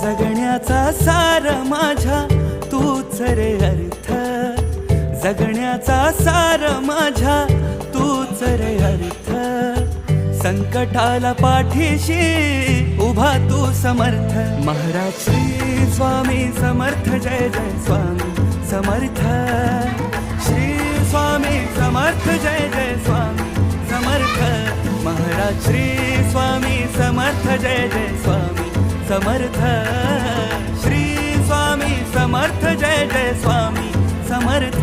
जगण्याचा सार माझ्या तूच रे अर्थ, जगण्याचा सार माझ्या तूच रे अर्थ. संकटाला पाठीशी उभा तू समर्थ. महाराज श्री स्वामी समर्थ, जय जय स्वामी समर्थ. श्री स्वामी समर्थ, जय जय स्वामी समर्थ. महाराज श्री स्वामी समर्थ, जय जय स्वामी समर्थ. श्री स्वामी समर्थ, जय जय स्वामी समर्थ.